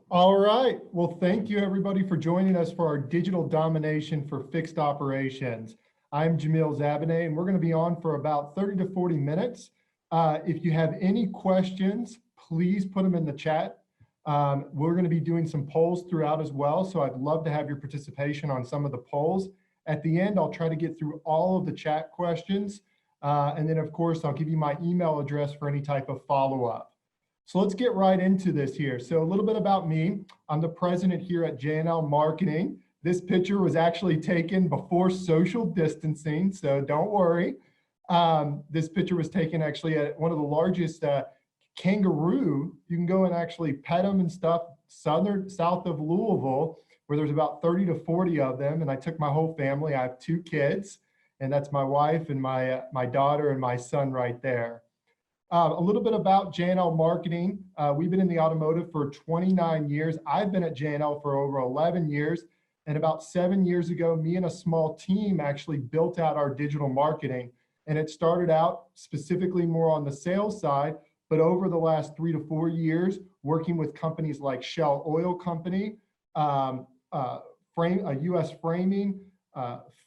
All right. Well, thank you everybody for joining us for our digital domination for fixed operations. I'm Jamil Zabaneh, and we're going to be on for about 30 to 40 minutes. If you have any questions, please put them in the chat. We're going to be doing some polls throughout as well, so I'd love to have your participation on some of the polls. At the end, I'll try to get through all of the chat questions, and then of course, I'll give you my email address for any type of follow-up. So let's get right into this here. So a little bit about me. I'm the president here at J&L Marketing. This picture was actually taken before social distancing, so don't worry. This picture was taken actually at one of the largest kangaroo. You can go and actually pet them and stuff south of Louisville, where there's about 30 to 40 of them. And I took my whole family. I have 2 kids, and that's my wife and my daughter and my son right there. A little bit about J&L Marketing. We've been in the automotive for 29 years. I've been at J&L for over 11 years. And about 7 years ago, me and a small team actually built out our digital marketing. And it started out specifically more on the sales side, but over the last 3 to 4 years, working with companies like Shell Oil Company, US Framing,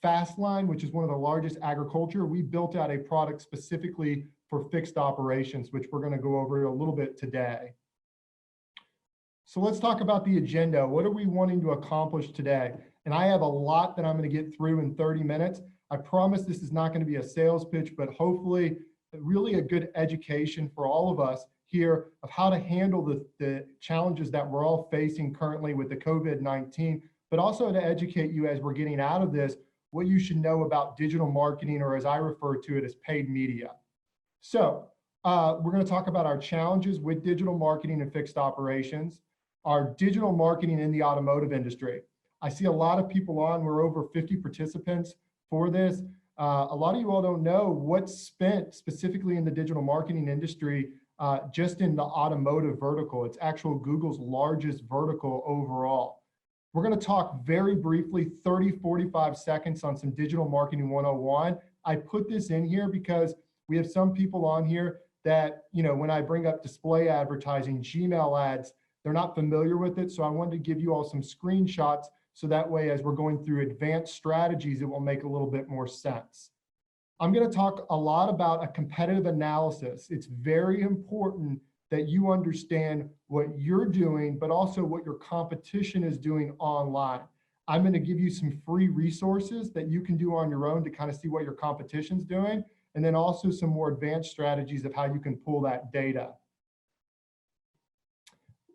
Fastline, which is one of the largest agriculture. We built out a product specifically for fixed operations, which we're going to go over a little bit today. So let's talk about the agenda. What are we wanting to accomplish today? And I have a lot that I'm going to get through in 30 minutes. I promise this is not going to be a sales pitch, but hopefully really a good education for all of us here of how to handle the challenges that we're all facing currently with the COVID-19, but also to educate you as we're getting out of this, what you should know about digital marketing, or as I refer to it as paid media. So we're going to talk about our challenges with digital marketing and fixed operations, our digital marketing in the automotive industry. I see a lot of people on. We're over 50 participants for this. A lot of you all don't know what's spent specifically in the digital marketing industry just in the automotive vertical. It's actual Google's largest vertical overall. We're going to talk very briefly, 30, 45 seconds on some digital marketing 101. I put this in here because we have some people on here that, when I bring up display advertising, Gmail ads, they're not familiar with it. So I wanted to give you all some screenshots so that way, as we're going through advanced strategies, it will make a little bit more sense. I'm going to talk a lot about a competitive analysis. It's very important that you understand what you're doing, but also what your competition is doing online. I'm going to give you some free resources that you can do on your own to kind of see what your competition's doing, and then also some more advanced strategies of how you can pull that data.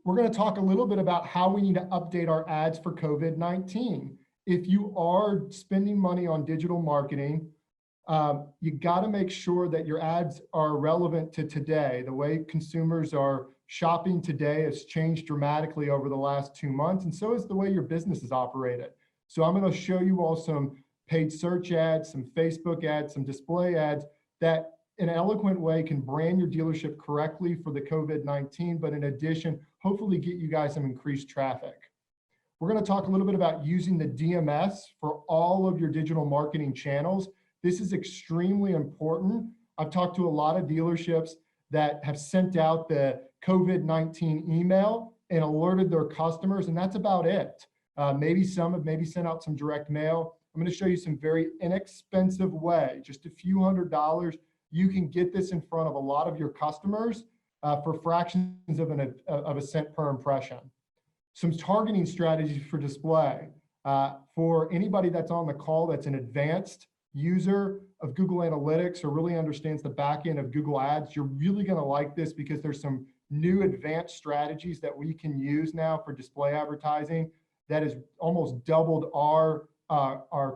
We're going to talk a little bit about how we need to update our ads for COVID-19. If you are spending money on digital marketing, you got to make sure that your ads are relevant to today. The way consumers are shopping today has changed dramatically over the last 2 months, and so is the way your business is operated. So I'm going to show you all some paid search ads, some Facebook ads, some display ads that in an eloquent way can brand your dealership correctly for the COVID-19, but in addition, hopefully get you guys some increased traffic. We're going to talk a little bit about using the DMS for all of your digital marketing channels. This is extremely important. I've talked to a lot of dealerships that have sent out the COVID-19 email and alerted their customers, and that's about it. Maybe some have sent out some direct mail. I'm going to show you some very inexpensive way, just a few $100s. You can get this in front of a lot of your customers for fractions of a cent per impression. Some targeting strategies for display. For anybody that's on the call that's an advanced user of Google Analytics or really understands the back end of Google Ads, you're really going to like this because there's some new advanced strategies that we can use now for display advertising that has almost doubled our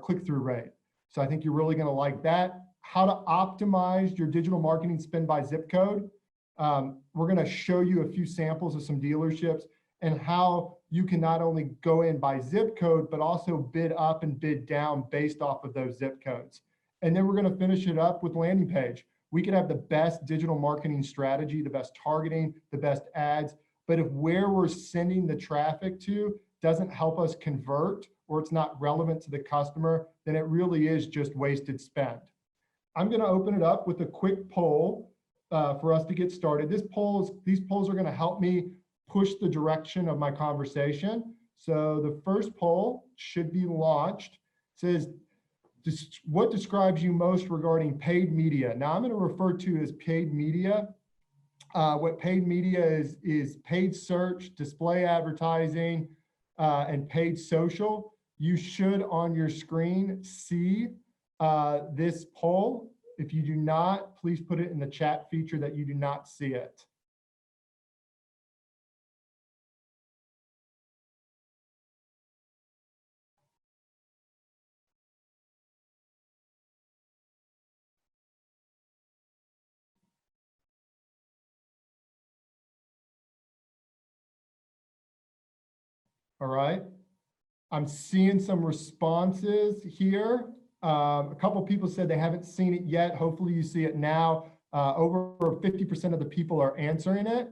click-through rate. So I think you're really going to like that. How to optimize your digital marketing spend by zip code. We're going to show you a few samples of some dealerships and how you can not only go in by zip code, but also bid up and bid down based off of those zip codes. And then we're going to finish it up with landing page. We could have the best digital marketing strategy, the best targeting, the best ads, but if where we're sending the traffic to doesn't help us convert or it's not relevant to the customer, then it really is just wasted spend. I'm going to open it up with a quick poll for us to get started. These polls are going to help me push the direction of my conversation. So the first poll should be launched. It says, what describes you most regarding paid media? Now I'm going to refer to as paid media. What paid media is paid search, display advertising, and paid social. You should on your screen see this poll. If you do not, please put it in the chat feature that you do not see it. All right. I'm seeing some responses here. A couple people said they haven't seen it yet. Hopefully you see it now. Over 50% of the people are answering it.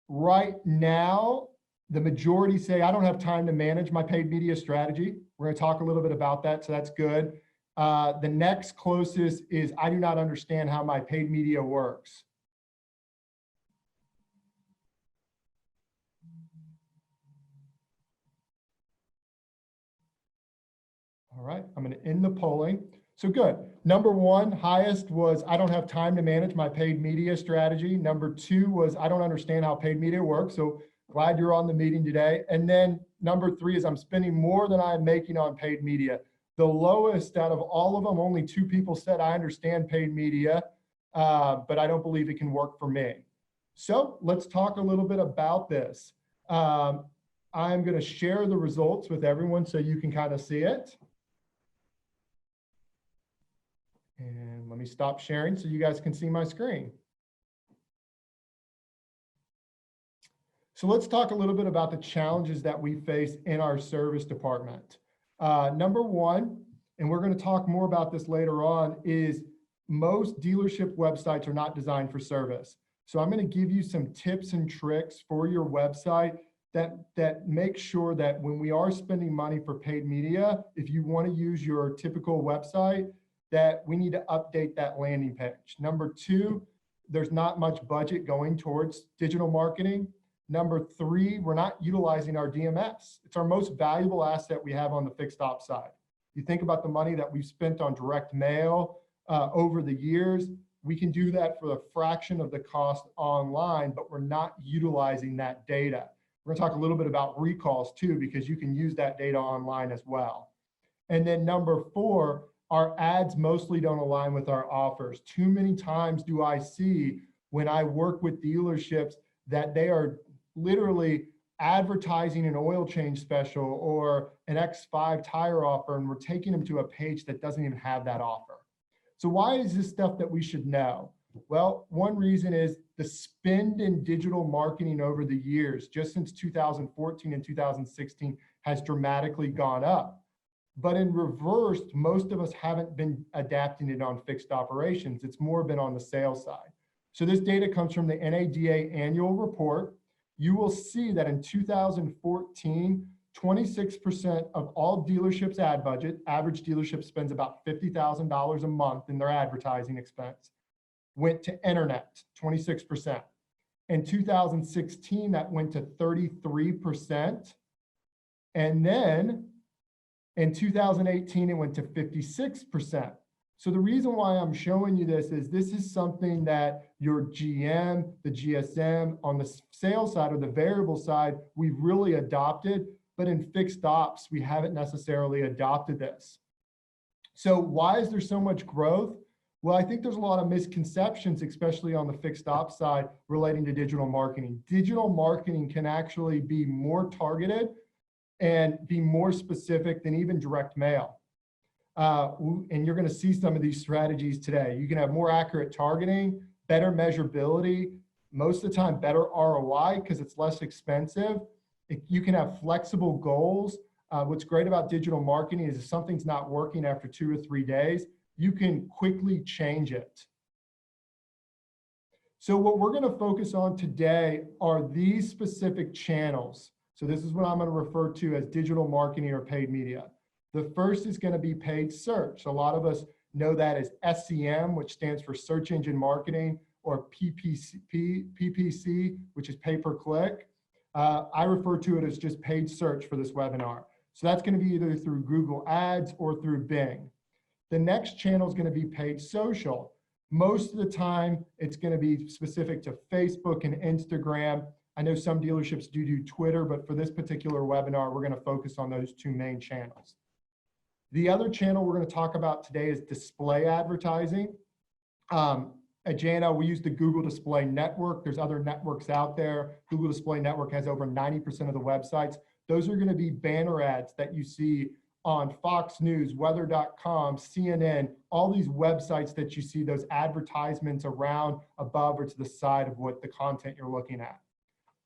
Right now, the majority say, I don't have time to manage my paid media strategy. We're going to talk a little bit about that, so that's good. The next closest is, I do not understand how my paid media works. All right, I'm going to end the polling. So good. Number one, highest was, I don't have time to manage my paid media strategy. Number two was, I don't understand how paid media works. So glad you're on the meeting today. And then number three is, I'm spending more than I'm making on paid media. The lowest out of all of them, only 2 people said, I understand paid media, but I don't believe it can work for me. So let's talk a little bit about this. I'm going to share the results with everyone so you can kind of see it. And let me stop sharing so you guys can see my screen. So let's talk a little bit about the challenges that we face in our service department. Number one, and we're going to talk more about this later on, is most dealership websites are not designed for service. So I'm going to give you some tips and tricks for your website that make sure that when we are spending money for paid media, if you want to use your typical website, that we need to update that landing page. Number two, there's not much budget going towards digital marketing. Number three, we're not utilizing our DMS. It's our most valuable asset we have on the fixed ops side. You think about the money that we've spent on direct mail over the years, we can do that for a fraction of the cost online, but we're not utilizing that data. We're gonna talk a little bit about recalls too, because you can use that data online as well. And then number four, our ads mostly don't align with our offers. Too many times do I see when I work with dealerships that they are literally advertising an oil change special or an X5 tire offer, and we're taking them to a page that doesn't even have that offer. So why is this stuff that we should know? Well, one reason is the spend in digital marketing over the years, just since 2014 and 2016, has dramatically gone up. But in reverse, most of us haven't been adapting it on fixed operations. It's more been on the sales side. So this data comes from the NADA annual report. You will see that in 2014, 26% of all dealerships' ad budget, average dealership spends about $50,000 a month in their advertising expense, went to internet, 26%. In 2016, that went to 33%. And then in 2018, it went to 56%. So the reason why I'm showing you this is something that your GM, the GSM on the sales side or the variable side, we've really adopted, but in fixed ops, we haven't necessarily adopted this. So why is there so much growth? Well, I think there's a lot of misconceptions, especially on the fixed ops side relating to digital marketing. Digital marketing can actually be more targeted and be more specific than even direct mail. And you're going to see some of these strategies today. You can have more accurate targeting, better measurability, most of the time better ROI because it's less expensive. You can have flexible goals. What's great about digital marketing is if something's not working after 2 or 3 days, you can quickly change it. So what we're going to focus on today are these specific channels. So this is what I'm going to refer to as digital marketing or paid media. The first is going to be paid search. A lot of us know that as SEM, which stands for search engine marketing, or PPC, which is pay-per-click. I refer to it as just paid search for this webinar. So that's going to be either through Google Ads or through Bing. The next channel is going to be paid social. Most of the time, it's going to be specific to Facebook and Instagram. I know some dealerships do Twitter, but for this particular webinar, we're going to focus on those two main channels. The other channel we're going to talk about today is display advertising. At J&L, we use the Google Display Network. There's other networks out there. Google Display Network has over 90% of the websites. Those are going to be banner ads that you see on Fox News, weather.com, CNN, all these websites that you see those advertisements around, above, or to the side of what the content you're looking at.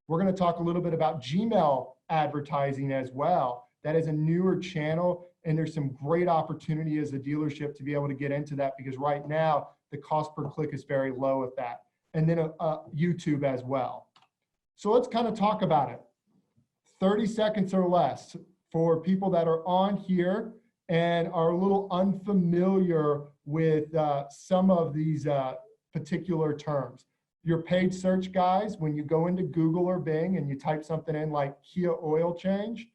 We're going to talk a little bit about Gmail advertising as well. That is a newer channel, and there's some great opportunity as a dealership to be able to get into that, because right now the cost per click is very low at that. And then YouTube as well. So let's kind of talk about it. 30 seconds or less for people that are on here and are a little unfamiliar with some of these particular terms. Your paid search guys, when you go into Google or Bing and you type something in like Kia oil change,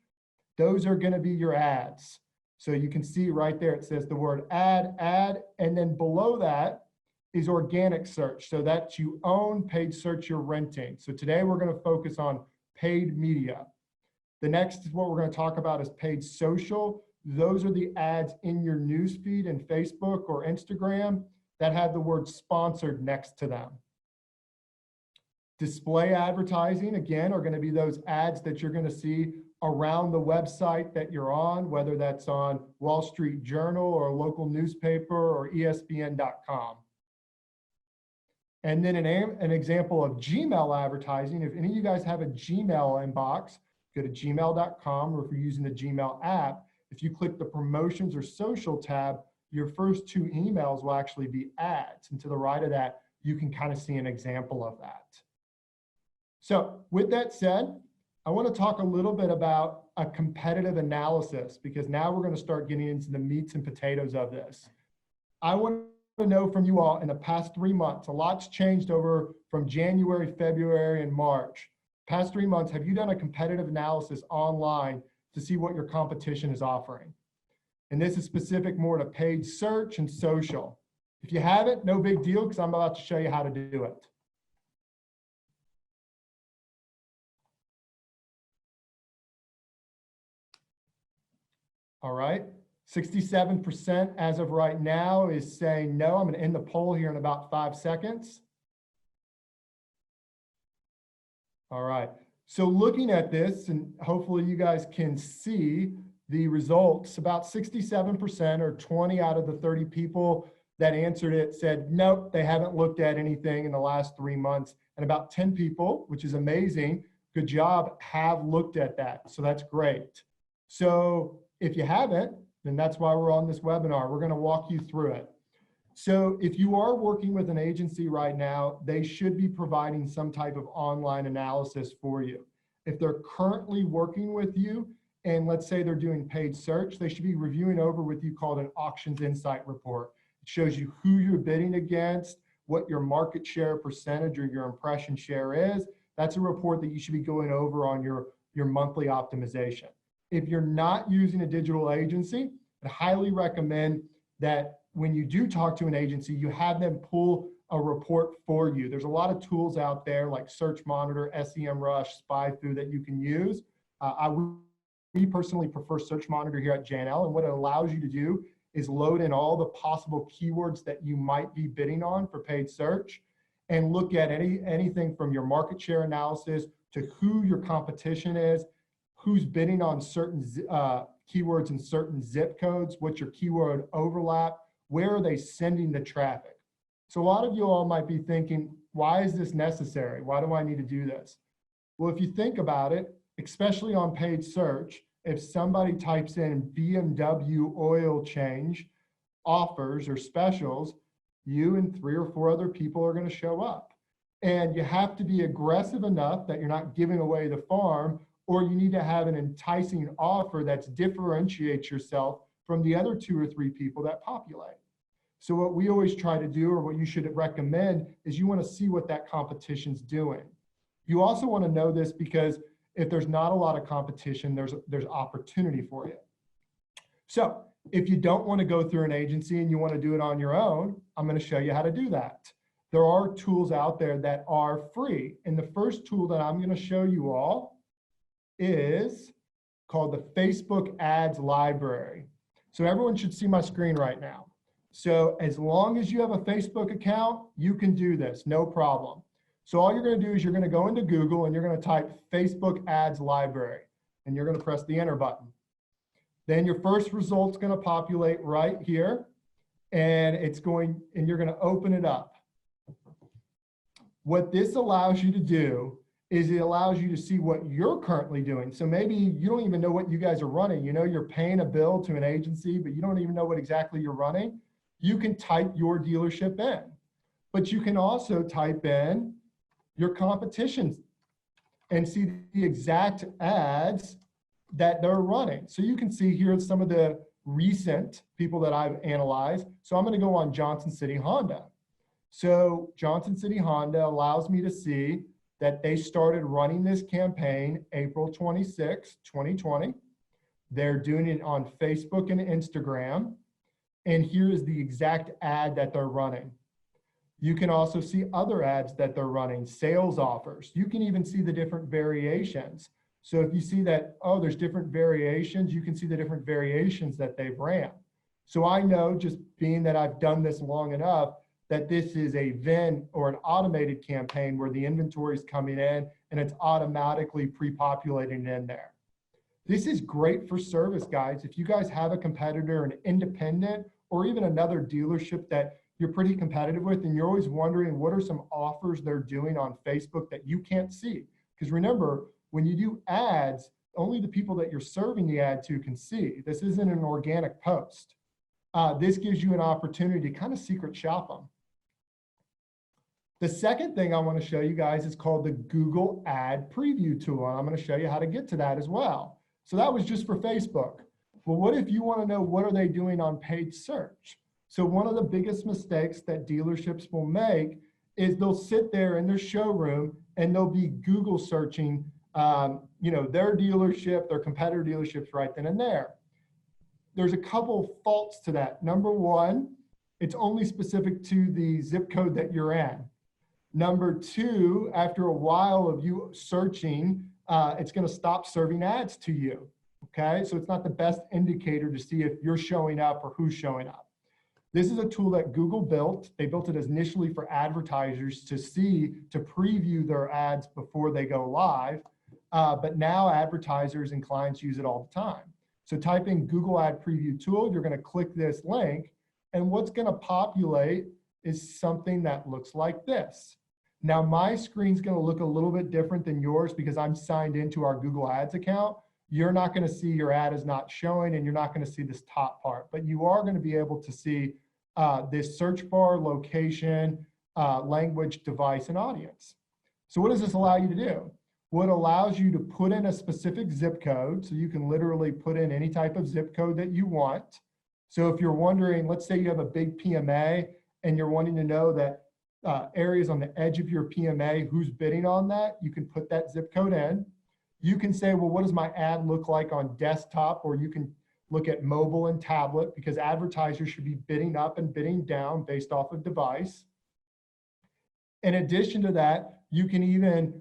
those are going to be your ads. So you can see right there, it says the word ad, and then below that is organic search. So that you own, paid search you're renting. So today we're going to focus on paid media. The next is what we're going to talk about is paid social. Those are the ads in your newsfeed in Facebook or Instagram that have the word sponsored next to them. Display advertising, again, are going to be those ads that you're going to see around the website that you're on, whether that's on Wall Street Journal or a local newspaper or ESPN.com. And then an example of Gmail advertising, if any of you guys have a Gmail inbox, go to gmail.com, or if you're using the Gmail app, if you click the promotions or social tab, your first two emails will actually be ads. And to the right of that, you can kind of see an example of that. So with that said, I want to talk a little bit about a competitive analysis, because now we're going to start getting into the meats and potatoes of this. I want to know from you all, in the past 3 months, a lot's changed over from January, February, and March. Past 3 months, have you done a competitive analysis online to see what your competition is offering? And this is specific more to paid search and social. If you haven't, no big deal, because I'm about to show you how to do it. All right, 67% as of right now is saying no. I'm going to end the poll here in about 5 seconds. All right, so looking at this, and hopefully you guys can see the results, about 67%, or 20 out of the 30 people that answered it said, nope, they haven't looked at anything in the last 3 months. And about 10 people, which is amazing, good job, have looked at that. So that's great. So if you haven't, then that's why we're on this webinar. We're going to walk you through it. So if you are working with an agency right now, they should be providing some type of online analysis for you. If they're currently working with you, and let's say they're doing paid search, they should be reviewing over with you called an auctions insight report. It shows you who you're bidding against, what your market share percentage or your impression share is. That's a report that you should be going over on your monthly optimization. If you're not using a digital agency, I highly recommend that when you do talk to an agency, you have them pull a report for you. There's a lot of tools out there like Search Monitor, SEMrush, SpyFu that you can use. We personally prefer Search Monitor here at J&L, and what it allows you to do is load in all the possible keywords that you might be bidding on for paid search, and look at anything from your market share analysis to who your competition is, who's bidding on certain keywords in certain zip codes, what's your keyword overlap, where are they sending the traffic. So a lot of you all might be thinking, why is this necessary? Why do I need to do this? Well, if you think about it, especially on paid search, if somebody types in BMW oil change offers or specials, you and 3 or 4 other people are going to show up. And you have to be aggressive enough that you're not giving away the farm, or you need to have an enticing offer that differentiates yourself from the other 2 or 3 people that populate. So what we always try to do, or what you should recommend, is you want to see what that competition's doing. You also want to know this because if there's not a lot of competition, there's opportunity for you. So if you don't want to go through an agency and you want to do it on your own, I'm going to show you how to do that. There are tools out there that are free. And the first tool that I'm going to show you all is called the Facebook Ads Library. So everyone should see my screen right now. So as long as you have a Facebook account, you can do this, no problem. So all you're going to do is you're going to go into Google and you're going to type Facebook Ads Library, and you're going to press the enter button. Then your first result's going to populate right here, and you're going to open it up. What this allows you to do is it allows you to see what you're currently doing. So maybe you don't even know what you guys are running. You know, you're paying a bill to an agency, but you don't even know what exactly you're running. You can type your dealership in, but you can also type in your competitions and see the exact ads that they're running. So you can see here some of the recent people that I've analyzed. So I'm going to go on Johnson City Honda. So Johnson City Honda allows me to see that they started running this campaign April 26, 2020. They're doing it on Facebook and Instagram. And here is the exact ad that they're running. You can also see other ads that they're running, sales offers. You can even see the different variations. So if you see that, oh, there's different variations, you can see the different variations that they've ran. So I know, just being that I've done this long enough, that this is a VIN or an automated campaign where the inventory is coming in and it's automatically pre-populating in there. This is great for service, guys. If you guys have a competitor, an independent, or even another dealership that you're pretty competitive with, and you're always wondering what are some offers they're doing on Facebook that you can't see. Because remember, when you do ads, only the people that you're serving the ad to can see. This isn't an organic post. This gives you an opportunity to kind of secret shop them. The second thing I want to show you guys is called the Google Ad Preview tool. And I'm going to show you how to get to that as well. So that was just for Facebook. Well, what if you want to know what are they doing on paid search? So one of the biggest mistakes that dealerships will make is they'll sit there in their showroom and they'll be Google searching, their dealership, their competitor dealerships right then and there. There's a couple faults to that. Number one, it's only specific to the zip code that you're in. Number two, after a while of you searching, it's going to stop serving ads to you. Okay, so it's not the best indicator to see if you're showing up or who's showing up. This is a tool that Google built. They built it initially for advertisers to preview their ads before they go live. But now advertisers and clients use it all the time. So type in Google Ad Preview tool, you're going to click this link, and what's going to populate is something that looks like this. Now my screen's going to look a little bit different than yours because I'm signed into our Google Ads account. You're not going to see your ad is not showing, and you're not going to see this top part, but you are going to be able to see this search bar, location, language, device, and audience. So what does this allow you to do? Well, it allows you to put in a specific zip code. So you can literally put in any type of zip code that you want. So if you're wondering, let's say you have a big PMA and you're wanting to know that areas on the edge of your PMA, who's bidding on that, you can put that zip code in. You can say, well, what does my ad look like on desktop? Or you can look at mobile and tablet, because advertisers should be bidding up and bidding down based off of device. In addition to that, you can even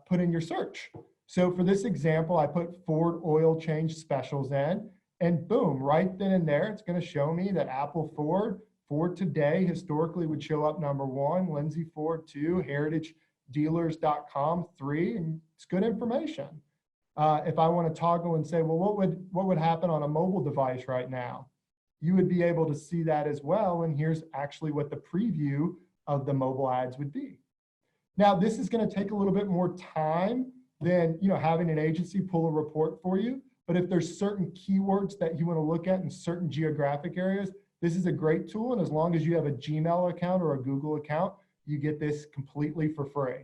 put in your search. So for this example, I put Ford oil change specials in, and boom, right then and there, it's going to show me that Apple Ford today historically would show up number 1, Lindsay Ford 2, heritagedealers.com 3, and it's good information. If I want to toggle and say, well, what would happen on a mobile device right now? You would be able to see that as well. And here's actually what the preview of the mobile ads would be. Now, this is going to take a little bit more time than having an agency pull a report for you. But if there's certain keywords that you want to look at in certain geographic areas, this is a great tool. And as long as you have a Gmail account or a Google account, you get this completely for free.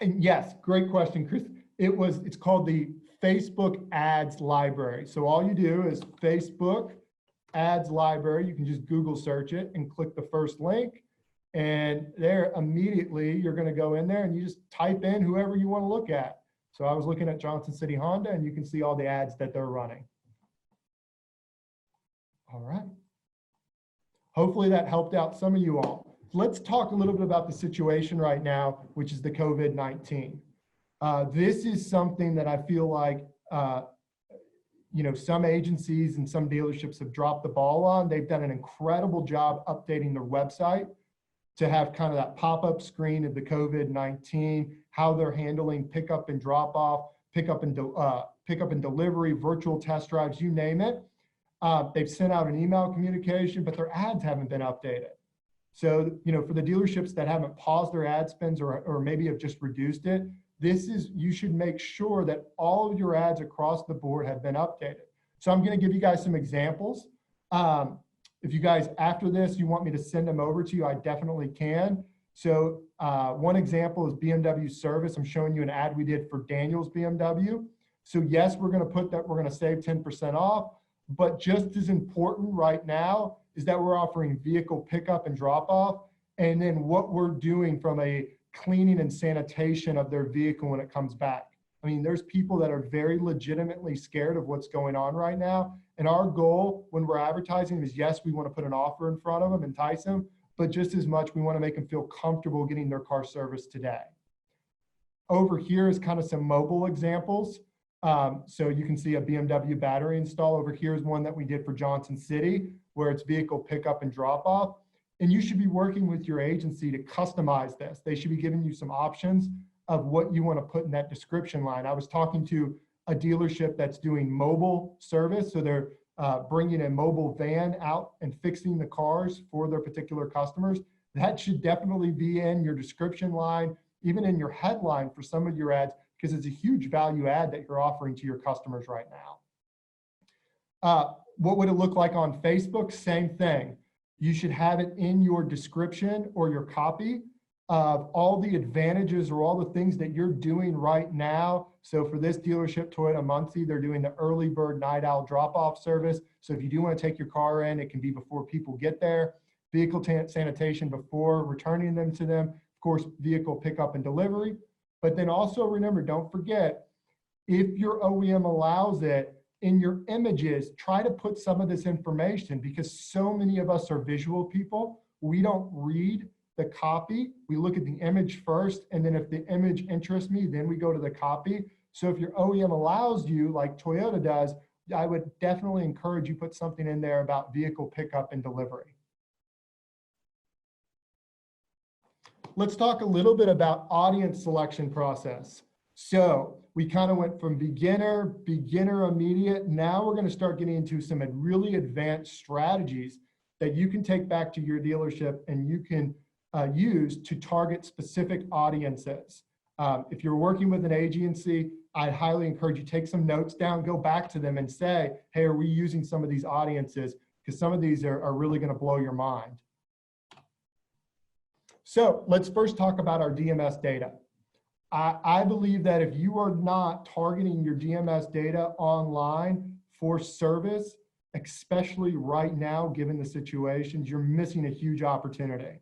And yes, great question, Chris. It's called the Facebook ads library. So all you do is Facebook ads library. You can just Google search it and click the first link. And there immediately you're going to go in there and you just type in whoever you want to look at. So I was looking at Johnson City Honda and you can see all the ads that they're running. All right. Hopefully that helped out some of you all. Let's talk a little bit about the situation right now, which is the COVID-19. This is something that I feel like, some agencies and some dealerships have dropped the ball on. They've done an incredible job updating their website to have kind of that pop-up screen of the COVID-19, how they're handling pickup and drop off, pickup and delivery, virtual test drives, you name it. They've sent out an email communication, but their ads haven't been updated. So, for the dealerships that haven't paused their ad spends or maybe have just reduced it, you should make sure that all of your ads across the board have been updated. So I'm going to give you guys some examples. If you guys, after this, you want me to send them over to you, I definitely can. So one example is BMW service. I'm showing you an ad we did for Daniel's BMW. So yes, we're going to put that, we're going to save 10% off, but just as important right now is that we're offering vehicle pickup and drop off. And then what we're doing from a cleaning and sanitation of their vehicle when it comes back. I mean, there's people that are very legitimately scared of what's going on right now. And our goal when we're advertising is, yes, we want to put an offer in front of them, entice them, but just as much, we want to make them feel comfortable getting their car serviced today. Over here is kind of some mobile examples. So you can see a BMW battery install. Over here is one that we did for Johnson City, where it's vehicle pickup and drop off. And you should be working with your agency to customize this. They should be giving you some options of what you want to put in that description line. I was talking to a dealership that's doing mobile service. So they're bringing a mobile van out and fixing the cars for their particular customers. That should definitely be in your description line, even in your headline for some of your ads, because it's a huge value add that you're offering to your customers right now. What would it look like on Facebook? Same thing. You should have it in your description or your copy of all the advantages or all the things that you're doing right now. So for this dealership, Toyota Muncie, they're doing the early bird night owl drop-off service. So if you do want to take your car in, it can be before people get there. Vehicle sanitation before returning them to them. Of course, vehicle pickup and delivery. But then also remember, don't forget, if your OEM allows it, in your images, try to put some of this information, because so many of us are visual people. We don't read the copy. We look at the image first, and then if the image interests me, then we go to the copy. So if your OEM allows you, like Toyota does, I would definitely encourage you put something in there about vehicle pickup and delivery. Let's talk a little bit about audience selection process. So we kind of went from beginner, immediate. Now we're going to start getting into some really advanced strategies that you can take back to your dealership and you can use to target specific audiences. If you're working with an agency, I highly encourage you take some notes down, go back to them and say, hey, are we using some of these audiences? Because some of these are really going to blow your mind. So let's first talk about our DMS data. I believe that if you are not targeting your DMS data online for service, especially right now, given the situations, you're missing a huge opportunity.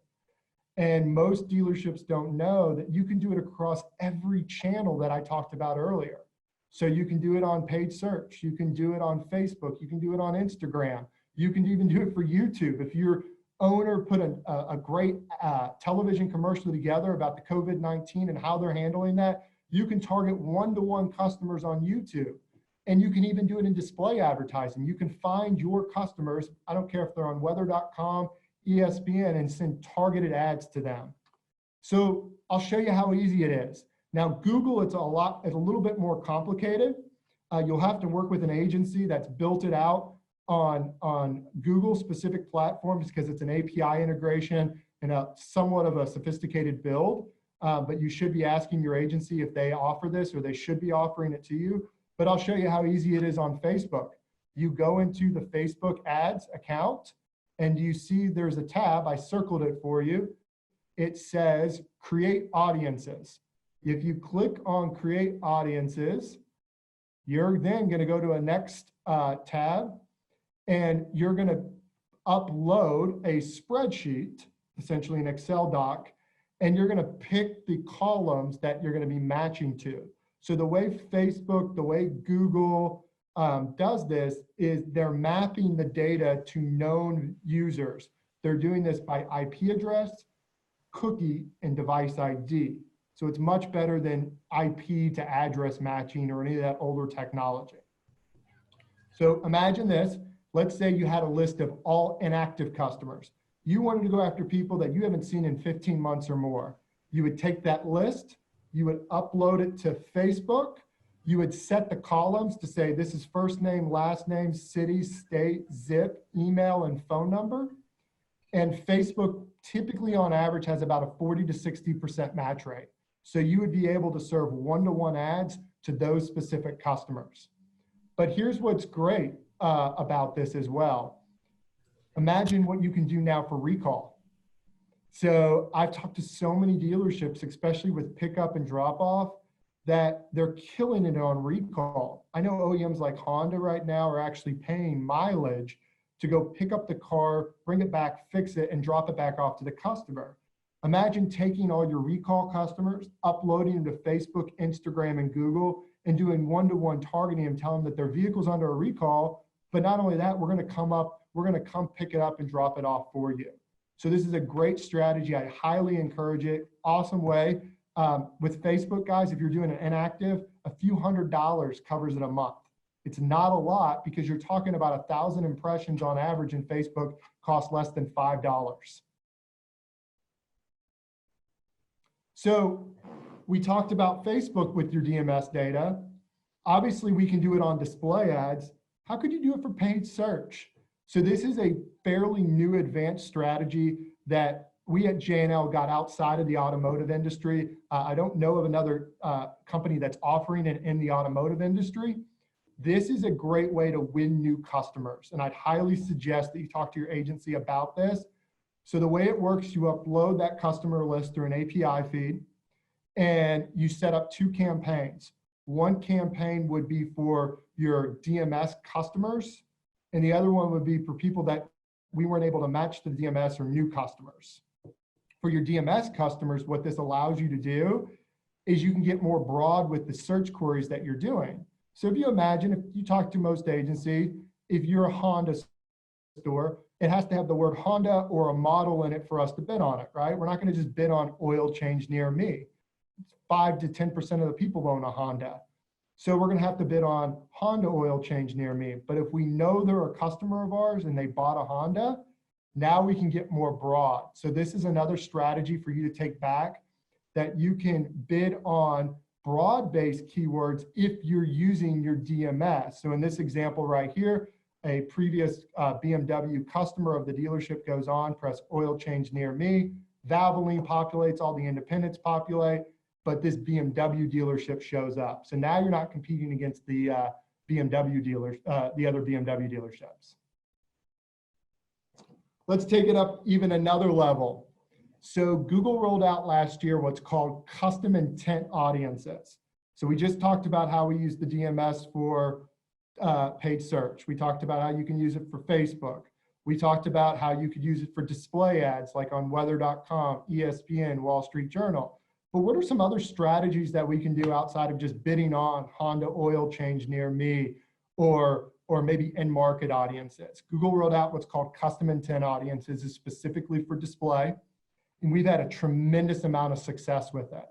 And most dealerships don't know that you can do it across every channel that I talked about earlier. So you can do it on paid search, you can do it on Facebook, you can do it on Instagram, you can even do it for YouTube. If your owner put a great television commercial together about the COVID-19 and how they're handling that, you can target one-to-one customers on YouTube. And you can even do it in display advertising. You can find your customers, I don't care if they're on weather.com, ESPN, and send targeted ads to them. So I'll show you how easy it is. Now, Google, it's a little bit more complicated. You'll have to work with an agency that's built it out on Google specific platforms because it's an API integration and somewhat of a sophisticated build. But you should be asking your agency if they offer this, or they should be offering it to you. But I'll show you how easy it is on Facebook. You go into the Facebook ads account and you see there's a tab, I circled it for you. It says create audiences. If you click on create audiences, You're then going to go to a next tab, and you're going to upload a spreadsheet, essentially an Excel doc, and you're going to pick the columns that you're going to be matching to. So the way Facebook, the way Google does this is they're mapping the data to known users. They're doing this by IP address, cookie, and device ID. So it's much better than IP to address matching or any of that older technology. So imagine this. Let's say you had a list of all inactive customers. You wanted to go after people that you haven't seen in 15 months or more. You would take that list, you would upload it to Facebook, you would set the columns to say this is first name, last name, city, state, zip, email, and phone number. And Facebook typically on average has about a 40 to 60% match rate. So you would be able to serve one-to-one ads to those specific customers. But here's what's great about this as well. Imagine what you can do now for recall. So I've talked to so many dealerships, especially with pickup and drop off, that they're killing it on recall. I know OEMs like Honda right now are actually paying mileage to go pick up the car, bring it back, fix it, and drop it back off to the customer. Imagine taking all your recall customers, uploading them to Facebook, Instagram, and Google, and doing one-to-one targeting and telling them that their vehicle's under a recall. But not only that, we're going to come pick it up and drop it off for you. So this is a great strategy. I highly encourage it. Awesome way. With Facebook, guys, if you're doing an inactive, a few $100s covers it a month. It's not a lot because you're talking about 1,000 impressions on average in Facebook cost less than $5. So we talked about Facebook with your DMS data. Obviously, we can do it on display ads. How could you do it for paid search? So this is a fairly new advanced strategy that we at J&L got outside of the automotive industry. I don't know of another company that's offering it in the automotive industry. This is a great way to win new customers. And I'd highly suggest that you talk to your agency about this. So the way it works, you upload that customer list through an API feed, and you set up 2 campaigns. One campaign would be for your DMS customers, and the other one would be for people that we weren't able to match to the DMS or new customers. For your DMS customers, what this allows you to do is you can get more broad with the search queries that you're doing. So if you imagine, if you talk to most agency, if you're a Honda store, it has to have the word Honda or a model in it for us to bid on it, right? We're not going to just bid on oil change near me. 5 to 10% of the people own a Honda. So we're going to have to bid on Honda oil change near me. But if we know they're a customer of ours and they bought a Honda, now we can get more broad. So this is another strategy for you to take back, that you can bid on broad-based keywords if you're using your DMS. So in this example right here, a previous BMW customer of the dealership goes on, press oil change near me, Valvoline populates, all the independents populate, but this BMW dealership shows up. So now you're not competing against the BMW dealers, the other BMW dealerships. Let's take it up even another level. So Google rolled out last year what's called custom intent audiences. So we just talked about how we use the DMS for paid search. We talked about how you can use it for Facebook. We talked about how you could use it for display ads like on weather.com, ESPN, Wall Street Journal. But what are some other strategies that we can do outside of just bidding on Honda oil change near me or maybe end market audiences? Google rolled out what's called custom intent audiences, is specifically for display. And we've had a tremendous amount of success with it.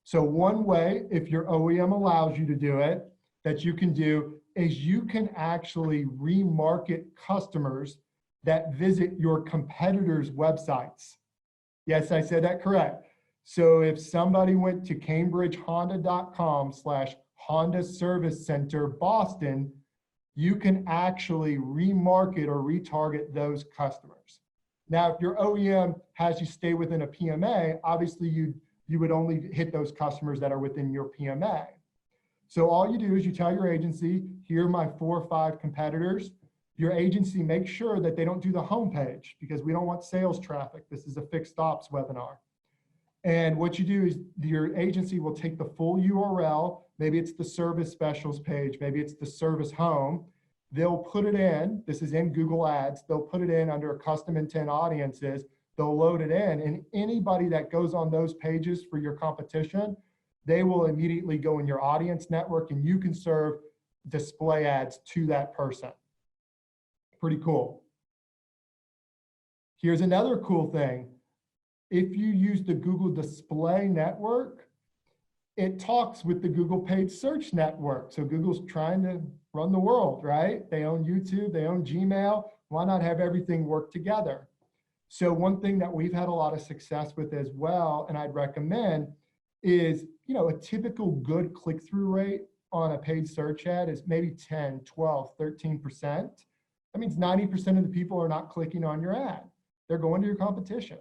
So one way, if your OEM allows you to do it, that you can do is you can actually remarket customers that visit your competitors' websites. Yes, I said that correct. So if somebody went to cambridgehonda.com/Honda Service Center Boston, you can actually remarket or retarget those customers. Now, if your OEM has you stay within a PMA, obviously you would only hit those customers that are within your PMA. So all you do is you tell your agency, here are my 4 or 5 competitors. Your agency makes sure that they don't do the homepage because we don't want sales traffic. This is a fixed ops webinar. And what you do is your agency will take the full URL, maybe it's the service specials page, maybe it's the service home. They'll put it in, this is in Google Ads, they'll put it in under custom intent audiences, they'll load it in, and anybody that goes on those pages for your competition, they will immediately go in your audience network and you can serve display ads to that person. Pretty cool. Here's another cool thing. If you use the Google Display Network, it talks with the Google Paid Search Network. So Google's trying to run the world, right? They own YouTube, they own Gmail. Why not have everything work together? So one thing that we've had a lot of success with as well, and I'd recommend, is a typical good click-through rate on a paid search ad is maybe 10, 12, 13%. That means 90% of the people are not clicking on your ad. They're going to your competition.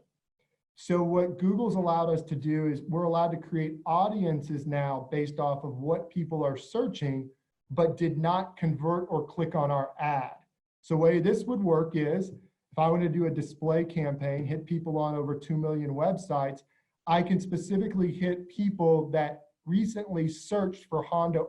So what Google's allowed us to do is we're allowed to create audiences now based off of what people are searching, but did not convert or click on our ad. So the way this would work is, if I want to do a display campaign, hit people on over 2 million websites, I can specifically hit people that recently searched for Honda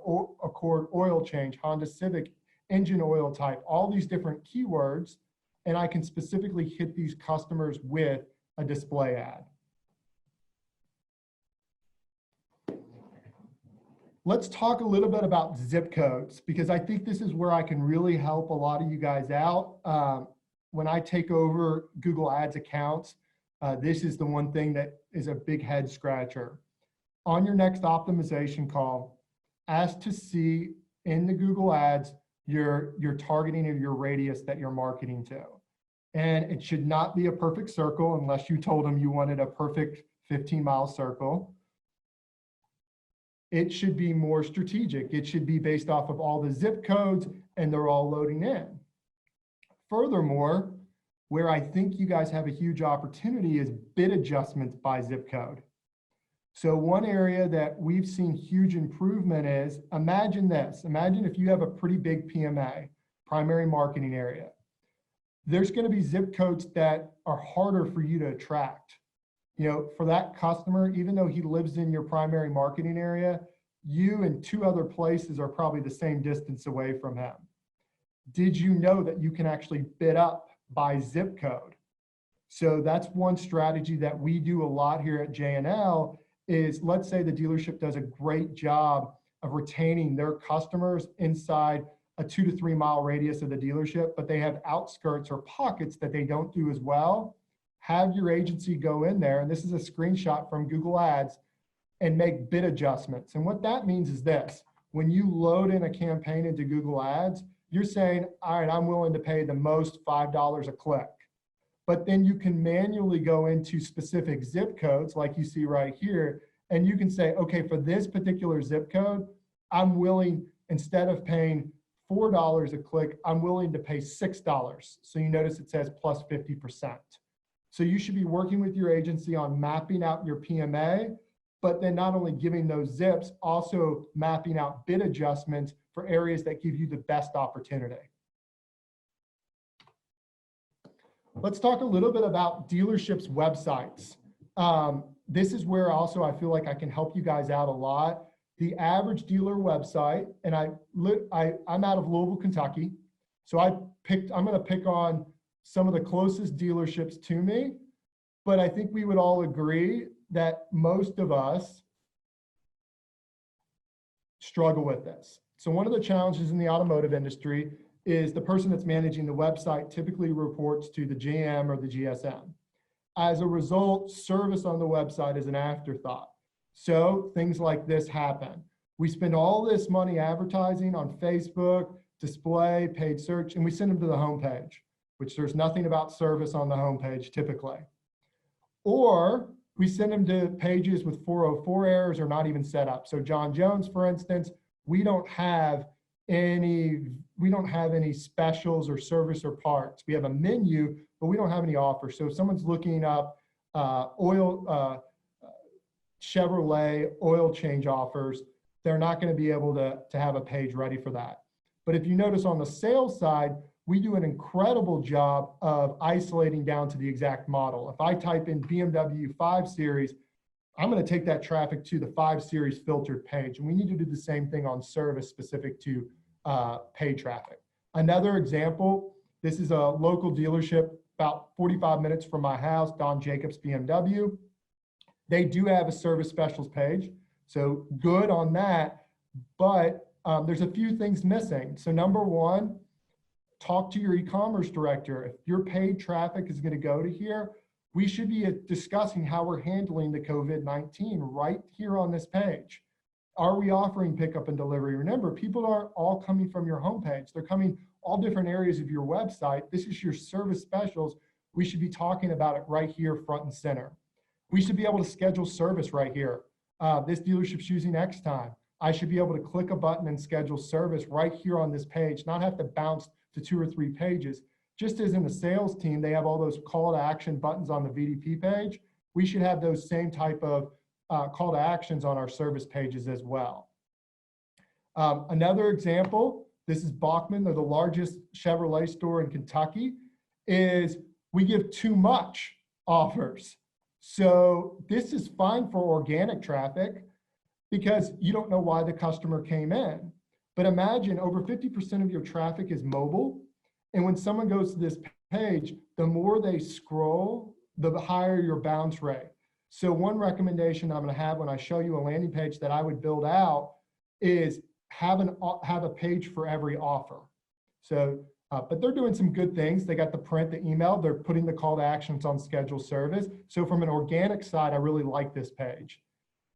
Accord oil change, Honda Civic engine oil type, all these different keywords, and I can specifically hit these customers with a display ad. Let's talk a little bit about zip codes, because I think this is where I can really help a lot of you guys out. When I take over Google Ads accounts, this is the one thing that is a big head scratcher. On your next optimization call, ask to see in the Google Ads your targeting or your radius that you're marketing to. And it should not be a perfect circle unless you told them you wanted a perfect 15-mile circle. It should be more strategic. It should be based off of all the zip codes and they're all loading in. Furthermore, where I think you guys have a huge opportunity is bid adjustments by zip code. So one area that we've seen huge improvement is, imagine this. Imagine if you have a pretty big PMA, primary marketing area. There's going to be zip codes that are harder for you to attract. For that customer, even though he lives in your primary marketing area, you and 2 other places are probably the same distance away from him. Did you know that you can actually bid up by zip code? So that's one strategy that we do a lot here at J&L is, let's say the dealership does a great job of retaining their customers inside a 2 to 3 mile radius of the dealership, but they have outskirts or pockets that they don't do as well. Have your agency go in there, and this is a screenshot from Google Ads, and make bid adjustments. And what that means is this: when you load in a campaign into Google Ads, you're saying, all right, I'm willing to pay the most $5 a click. But then you can manually go into specific zip codes like you see right here, and you can say, okay, for this particular zip code, I'm willing, instead of paying $4 a click, I'm willing to pay $6. So you notice it says plus 50%. So you should be working with your agency on mapping out your PMA, but then not only giving those zips, also mapping out bid adjustments for areas that give you the best opportunity. Let's talk a little bit about dealerships' websites. This is where also I feel like I can help you guys out a lot. The average dealer website, and I'm out of Louisville, Kentucky, so I'm going to pick on some of the closest dealerships to me, but I think we would all agree that most of us struggle with this. So one of the challenges in the automotive industry is the person that's managing the website typically reports to the GM or the GSM. As a result, service on the website is an afterthought. So things like this happen. We spend all this money advertising on Facebook, display, paid search, and we send them to the homepage, which there's nothing about service on the homepage typically. Or we send them to pages with 404 errors or not even set up. So John Jones, for instance, we don't have any specials or service or parts. We have a menu, but we don't have any offers. So if someone's looking up Chevrolet oil change offers, they're not going to be able to have a page ready for that. But if you notice on the sales side, we do an incredible job of isolating down to the exact model. If I type in BMW 5 Series, I'm going to take that traffic to the 5 series filtered page. And we need to do the same thing on service specific to paid traffic. Another example, this is a local dealership about 45 minutes from my house, Don Jacobs BMW. They do have a service specials page, so good on that, but there's a few things missing. So number one, talk to your e-commerce director. If your paid traffic is going to go to here, we should be discussing how we're handling the COVID-19 right here on this page. Are we offering pickup and delivery? Remember, people aren't all coming from your homepage. They're coming all different areas of your website. This is your service specials. We should be talking about it right here front and center. We should be able to schedule service right here. This dealership's using X time. I should be able to click a button and schedule service right here on this page, not have to bounce to 2 or 3 pages. Just as in the sales team, they have all those call to action buttons on the VDP page. We should have those same type of call to actions on our service pages as well. Another example, this is Bachman, they're the largest Chevrolet store in Kentucky, is we give too much offers. So this is fine for organic traffic because you don't know why the customer came in. But imagine over 50% of your traffic is mobile. And when someone goes to this page, the more they scroll, the higher your bounce rate. So one recommendation I'm going to have when I show you a landing page that I would build out is have a page for every offer. So, but they're doing some good things. They got the print, the email, they're putting the call to actions on scheduled service. So from an organic side, I really like this page.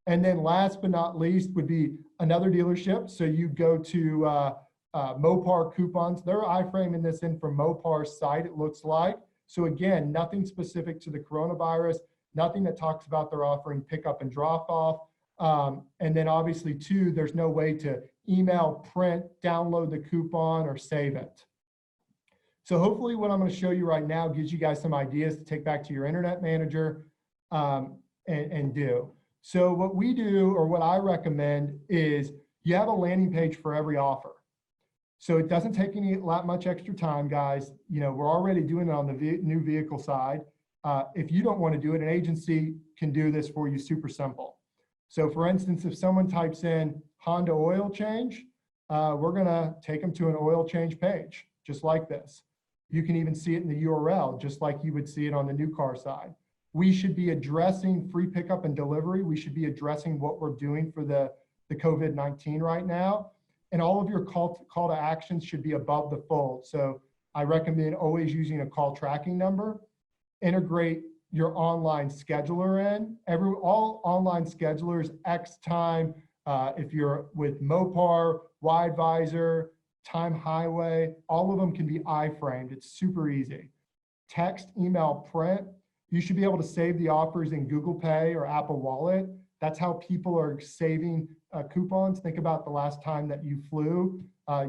And then last but not least would be another dealership. So you go to Mopar coupons. They're iframing this in from Mopar's site, it looks like. So again, nothing specific to the coronavirus, nothing that talks about their offering pickup and drop off. And then obviously too, there's no way to email, print, download the coupon or save it. So hopefully what I'm going to show you right now gives you guys some ideas to take back to your internet manager and do. So what we do, or what I recommend, is you have a landing page for every offer. So it doesn't take much extra time, guys. You know, we're already doing it on the new vehicle side. If you don't want to do it, an agency can do this for you super simple. So for instance, if someone types in Honda oil change, we're going to take them to an oil change page, just like this. You can even see it in the URL, just like you would see it on the new car side. We should be addressing free pickup and delivery. We should be addressing what we're doing for the COVID-19 right now. And all of your call to actions should be above the fold. So I recommend always using a call tracking number. Integrate your online scheduler in. All online schedulers, X time, if you're with Mopar, Widevisor, Time Highway, all of them can be iframed. It's super easy. Text, email, print. You should be able to save the offers in Google Pay or Apple Wallet. That's how people are saving coupons. Think about the last time that you flew,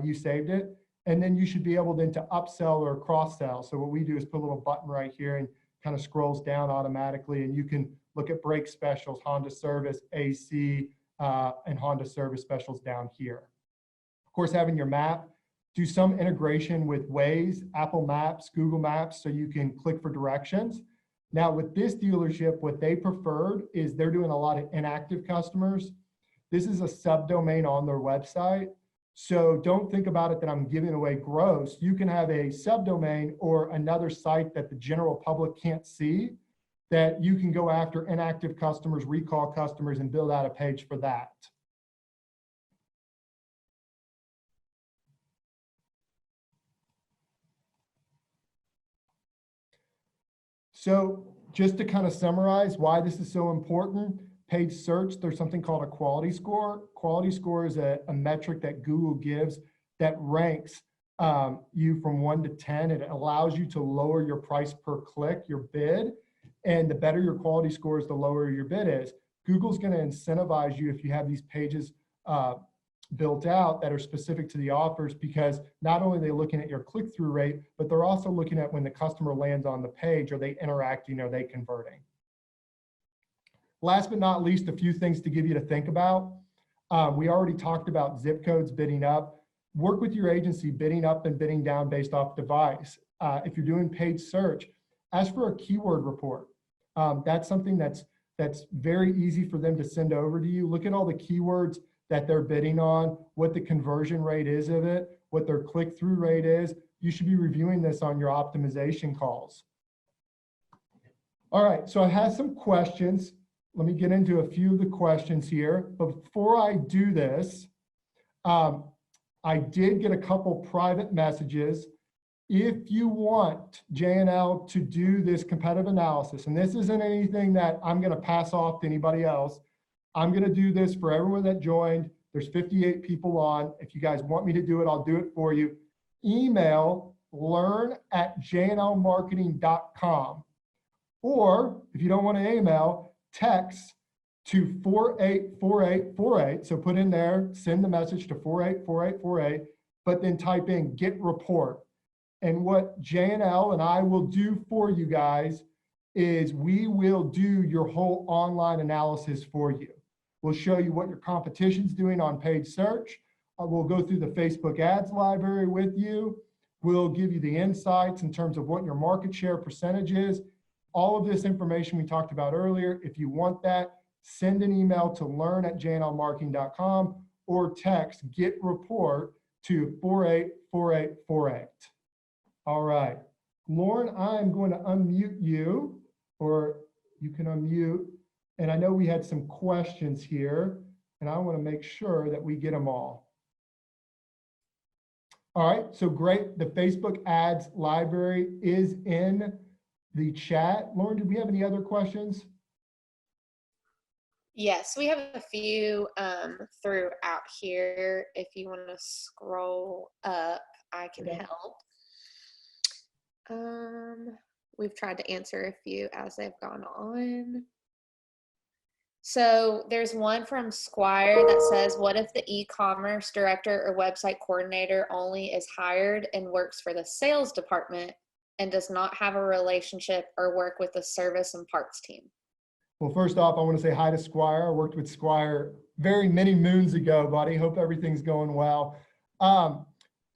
you saved it. And then you should be able then to upsell or cross-sell. So what we do is put a little button right here and kind of scrolls down automatically, and you can look at brake specials, Honda service, AC, and Honda service specials down here. Of course, having your map, do some integration with Waze, Apple Maps, Google Maps, so you can click for directions. Now with this dealership, what they preferred is they're doing a lot of inactive customers. This is a subdomain on their website. So don't think about it that I'm giving away gross. You can have a subdomain or another site that the general public can't see that you can go after inactive customers, recall customers, and build out a page for that. So just to kind of summarize why this is so important, paid search, there's something called a quality score. Quality score is a metric that Google gives that ranks you from 1 to 10. It allows you to lower your price per click, your bid, and the better your quality score is, the lower your bid is. Google's going to incentivize you if you have these pages built out that are specific to the offers, because not only are they looking at your click-through rate, but they're also looking at when the customer lands on the page, are they interacting, are they converting? Last but not least, a few things to give you to think about. We already talked about zip codes bidding up. Work with your agency bidding up and bidding down based off device. If you're doing paid search, ask for a keyword report. That's something that's that's very easy for them to send over to you. Look at all the keywords that they're bidding on, what the conversion rate is of it, what their click-through rate is. You should be reviewing this on your optimization calls. All right, so I have some questions. Let me get into a few of the questions here. But before I do this, I did get a couple private messages. If you want J&L to do this competitive analysis, and this isn't anything that I'm going to pass off to anybody else, I'm going to do this for everyone that joined. There's 58 people on. If you guys want me to do it, I'll do it for you. Email learn@jnlmarketing.com. Or if you don't want to email, text to 484848. So put in there, send the message to 484848, but then type in get report. And what J&L and I will do for you guys is we will do your whole online analysis for you. We'll show you what your competition's doing on paid search. We'll go through the Facebook ads library with you. We'll give you the insights in terms of what your market share percentage is. All of this information we talked about earlier. If you want that, send an email to learn@jnlmarketing.com or text get report to 484848. All right, Lauren, I'm going to unmute you, or you can unmute. And I know we had some questions here, and I want to make sure that we get them all. All right, so great. The Facebook ads library is in the chat. Lauren, do we have any other questions? Yes, we have a few throughout here. If you want to scroll up, I can help. We've tried to answer a few as they've gone on. So there's one from Squire that says, what if the e-commerce director or website coordinator only is hired and works for the sales department and does not have a relationship or work with the service and parts team? Well, first off, I want to say hi to Squire. I worked with Squire very many moons ago, buddy. Hope everything's going well.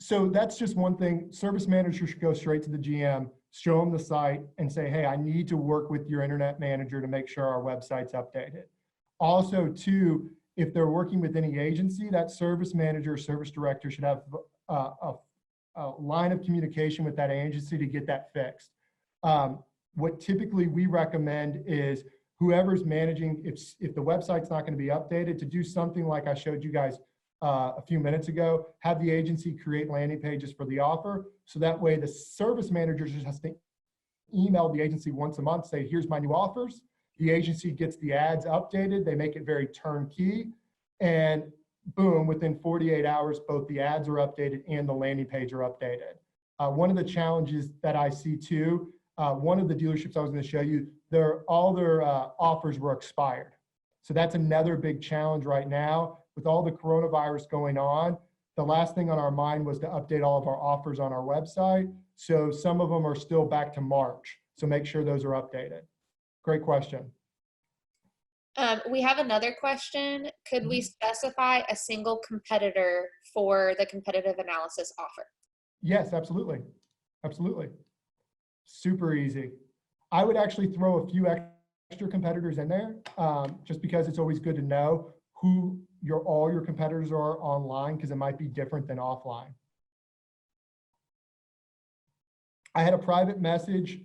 So that's just one thing. Service manager should go straight to the GM, show them the site and say, hey, I need to work with your internet manager to make sure our website's updated. Also, too, if they're working with any agency, that service manager or service director should have a line of communication with that agency to get that fixed. What typically we recommend is whoever's managing, if the website's not going to be updated, to do something like I showed you guys a few minutes ago, have the agency create landing pages for the offer. So that way the service manager just has to email the agency once a month, say, here's my new offers. The agency gets the ads updated. They make it very turnkey. And boom, within 48 hours, both the ads are updated and the landing page are updated. One of the challenges that I see too, one of the dealerships I was going to show you, all their offers were expired. So that's another big challenge right now. With all the coronavirus going on, the last thing on our mind was to update all of our offers on our website. So some of them are still back to March. So make sure those are updated. Great question. We have another question. Could we specify a single competitor for the competitive analysis offer? Yes, absolutely. Absolutely. Super easy. I would actually throw a few extra competitors in there just because it's always good to know who all your competitors are online, because it might be different than offline. I had a private message.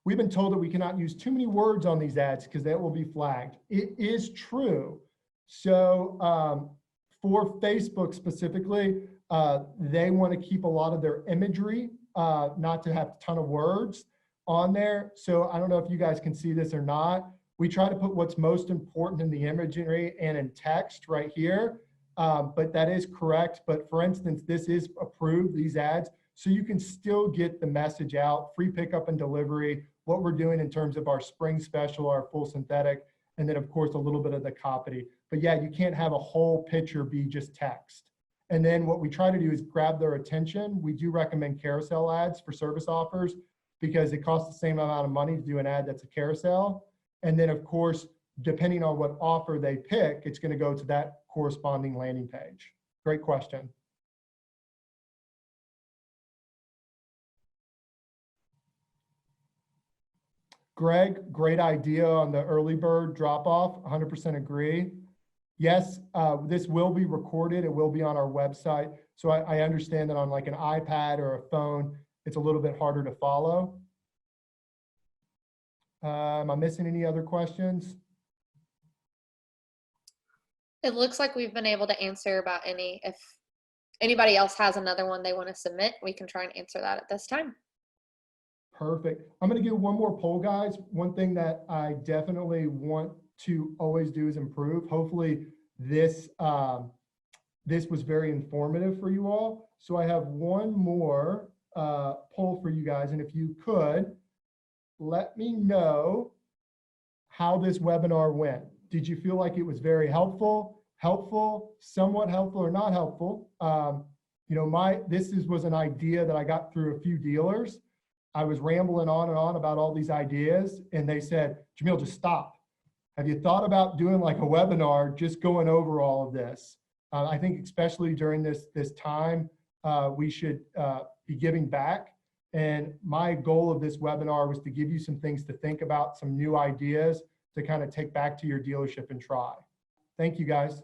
We've been told that we cannot use too many words on these ads because that will be flagged. It is true. So for Facebook specifically, they want to keep a lot of their imagery, not to have a ton of words on there. So I don't know if you guys can see this or not. We try to put what's most important in the imagery and in text right here, but that is correct. But for instance, this is approved, these ads, so you can still get the message out, free pickup and delivery, what we're doing in terms of our spring special, our full synthetic, and then of course a little bit of the copy. But yeah, you can't have a whole picture be just text. And then what we try to do is grab their attention. We do recommend carousel ads for service offers because it costs the same amount of money to do an ad that's a carousel. And then of course, depending on what offer they pick, it's going to go to that corresponding landing page. Great question. Greg, great idea on the early bird drop off, 100% agree. Yes, this will be recorded. It will be on our website. So I understand that on like an iPad or a phone, it's a little bit harder to follow. Am I missing any other questions? It looks like we've been able to answer about any. If anybody else has another one they want to submit, we can try and answer that at this time. Perfect. I'm going to give one more poll, guys. One thing that I definitely want to always do is improve. Hopefully this was very informative for you all. So I have one more poll for you guys. And if you could, let me know how this webinar went. Did you feel like it was very helpful, somewhat helpful, or not helpful? You know, this was an idea that I got through a few dealers. I was rambling on and on about all these ideas, and they said, Jamil, just stop. Have you thought about doing like a webinar, just going over all of this? I think especially during this time, we should be giving back. And my goal of this webinar was to give you some things to think about, some new ideas to kind of take back to your dealership and try. Thank you, guys.